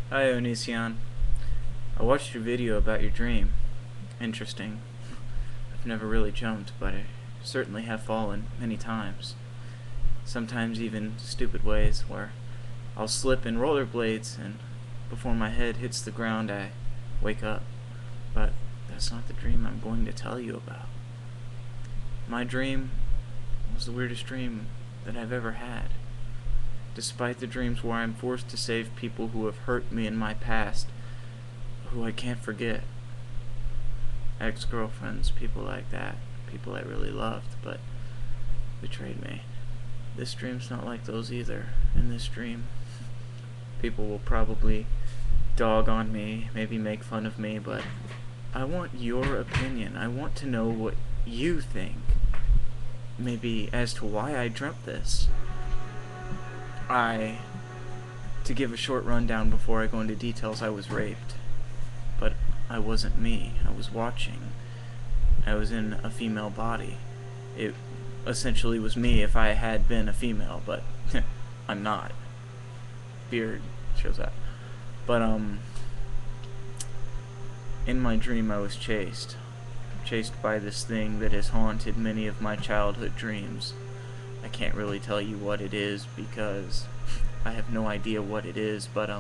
Hi, Onision. I watched your video about your dream. Interesting. I've never really jumped, but I certainly have fallen many times. Sometimes even stupid ways where I'll slip in rollerblades and before my head hits the ground I wake up. But that's not the dream I'm going to tell you about. My dream was the weirdest dream that I've ever had. Despite the dreams where I'm forced to save people who have hurt me in my past, who I can't forget. Ex-girlfriends, people like that, people I really loved, but betrayed me. This dream's not like those either. In this dream, people will probably dog on me, maybe make fun of me, but I want your opinion. I want to know what you think. Maybe as to why I dreamt this. To give a short rundown before I go into details, I was raped. But I wasn't me. I was watching. I was in a female body. It essentially was me if I had been a female, but I'm not. Beard shows that. But, in my dream I was chased by this thing that has haunted many of my childhood dreams. I can't really tell you what it is because I have no idea what it is, but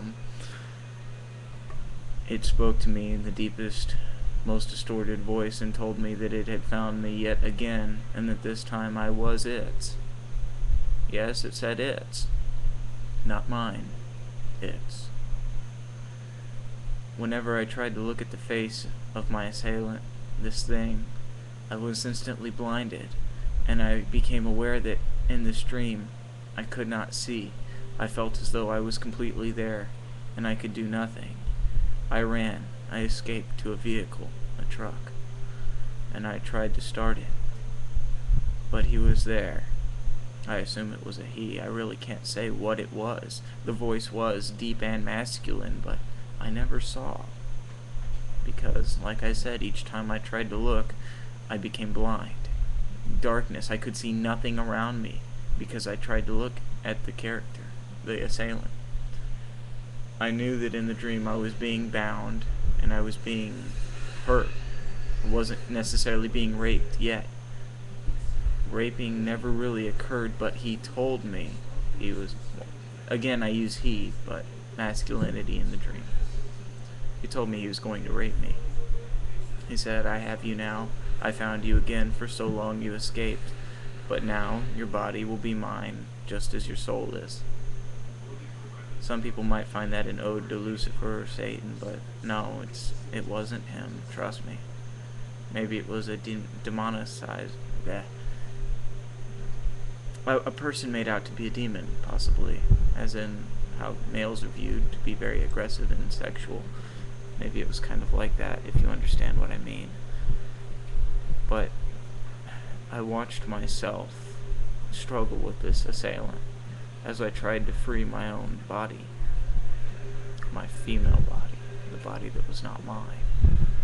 it spoke to me in the deepest, most distorted voice and told me that it had found me yet again, and that this time I was it. Yes, it said its. Not mine. Its. Whenever I tried to look at the face of my assailant, this thing, I was instantly blinded, and I became aware that in this dream I could not see. I felt as though I was completely there, and I could do nothing. I ran. I escaped to a vehicle, a truck, and I tried to start it. But he was there. I assume it was a he. I really can't say what it was. The voice was deep and masculine, but I never saw. Because, like I said, each time I tried to look, I became blind. Darkness. I could see nothing around me because I tried to look at the character, the assailant. I knew that in the dream I was being bound and I was being hurt. I wasn't necessarily being raped yet. Raping never really occurred, but he told me he was, again I use he, but masculinity in the dream. He told me he was going to rape me. He said, "I have you now. I found you again. For so long you escaped. But now your body will be mine, just as your soul is." Some people might find that an ode to Lucifer or Satan, but no, it wasn't him, trust me. Maybe it was a demonicized... a person made out to be a demon, possibly, as in how males are viewed to be very aggressive and sexual. Maybe it was kind of like that, if you understand what I mean. But I watched myself struggle with this assailant as I tried to free my own body, my female body, the body that was not mine.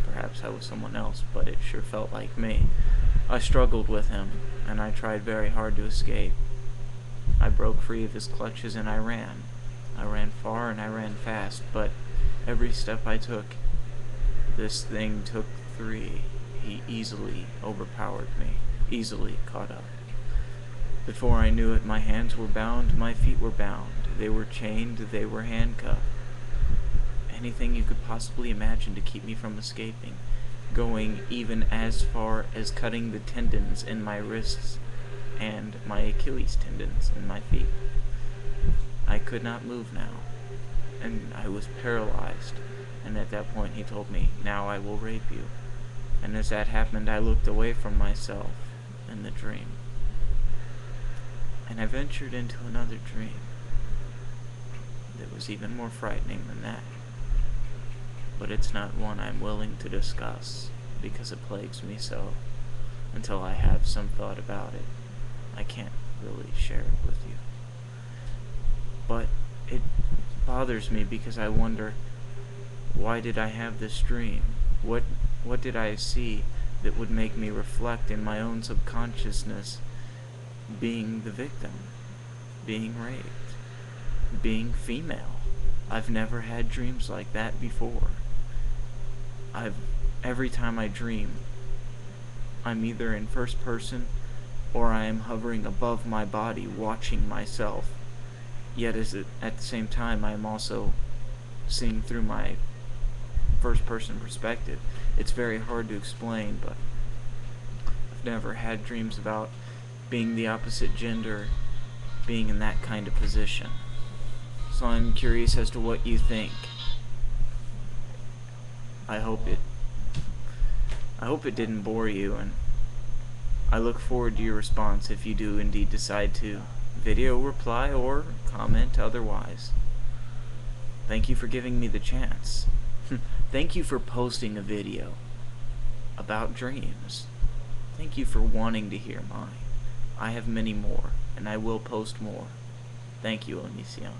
Perhaps I was someone else, but it sure felt like me. I struggled with him, and I tried very hard to escape. I broke free of his clutches and I ran. I ran far and I ran fast, but every step I took, this thing took 3. He easily overpowered me, easily caught up. Before I knew it, my hands were bound, my feet were bound. They were chained, they were handcuffed. Anything you could possibly imagine to keep me from escaping, going even as far as cutting the tendons in my wrists and my Achilles tendons in my feet. I could not move now, and I was paralyzed, and at that point he told me, "Now I will rape you." And as that happened, I looked away from myself in the dream. And I ventured into another dream that was even more frightening than that. But it's not one I'm willing to discuss because it plagues me so. Until I have some thought about it, I can't really share it with you. But it bothers me because I wonder, why did I have this dream? What did I see that would make me reflect in my own subconsciousness being the victim, being raped, being female? I've never had dreams like that before. Every time I dream, I'm either in first person or I am hovering above my body watching myself. Yet at the same time, I am also seeing through my first person perspective. It's very hard to explain, but I've never had dreams about being the opposite gender, being in that kind of position. So I'm curious as to what you think. I hope it didn't bore you, and I look forward to your response if you do indeed decide to video reply or comment otherwise. Thank you for giving me the chance. Thank you for posting a video about dreams. Thank you for wanting to hear mine. I have many more, and I will post more. Thank you, Onision.